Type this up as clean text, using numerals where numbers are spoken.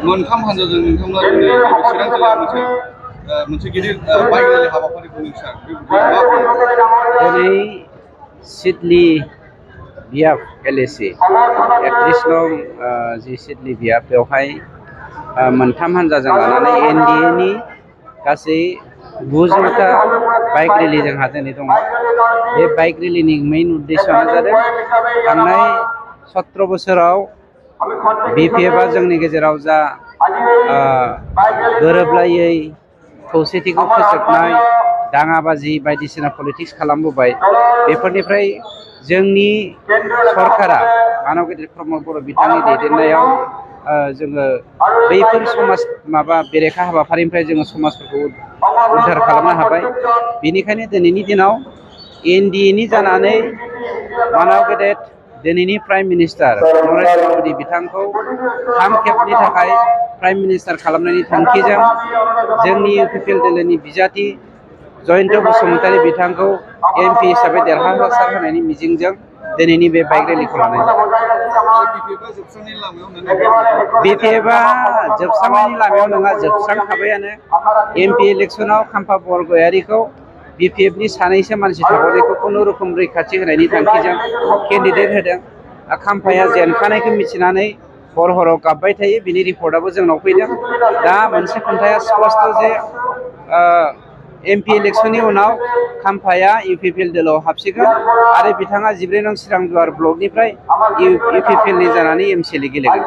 मोनथाम हानजाजों नोंथांमोना दिनै चिरां जिल्लायाव मोनसे गिदिर बाइक रेलि हाबाफारि खुंदों सार। दिनै सिडली बियाब एलएसि 31 नं जि सिडली बियाब बेवहाय मोनथाम हानजाजों लानानै एनडिएनि गासै 900टा बाइक रेलि जोंहा दिनै दङ। बे बाइक रेलिनि मेइन उद्देश्यआनो जादों थांनाय 17 बोसोराव बिपिएफआ जोंनि गेजेराव जा गोरोबलायै खौसेथिखौ फोजोबनाय दाङाबाजि बायदिसिना पलिटिक्स खालामबोबाय, बेफोरनिफ्राय जोंनि सरकारा मानव गेदेर प्रमद बर' बिथांनि दैदेननायाव जोङो बैफोर समाज बेरेखा हाबाफारिनिफ्राय जोङो समाजफोरखौ उद्धार खालामनो हाबाय। बेनिखायनो दिनैनि दिनाव एनडिएनि जानानै मानव गेदेर दिनैनि प्राइम मिनिस्टार नरेन्द्र मदि बिथांखौ 3 खेबनि थाखाय प्राइम मिनिस्टार खालामनायनि थांखिजों जोंनि इउपिपिएल दोलोनि बिजाथि जयन्त बसुमतारी बिथांखौ एमपि हिसाबै देरहासार होनायनि मिजिंजों दिनैनि बे बाइक रेलिखौ लानाय जाबाय। बिपिएफआ जोबस्रांनायनि लामायाव नङा, जोबस्रांखाबायानो। एमपि इलेक्सनाव खाम्फा बरगयारिखौ बिपिएफनि सानैसो मानसि थाबावनायखौ खुनुरुखुम रैखाथि होनायनि थांखिजों केन्डिडेट होदों। खाम्फाया जेनखानायखौ मिथिनानै हर हराव गाबबाय थायो। बिनि रिपर्टआबो जोंनाव फैदों। दा मोनसे खोथाया स्पष्ट जे एमपि इलेक्सननि उनाव खाम्फाया इउपिपिएल दोलोआव हाबसिगोन आरो बिथाङा 14 नं सिरांदुवार ब्लकनिफ्राय इउपिपिएलनि जानानै एमसिएलए गेलेगोन।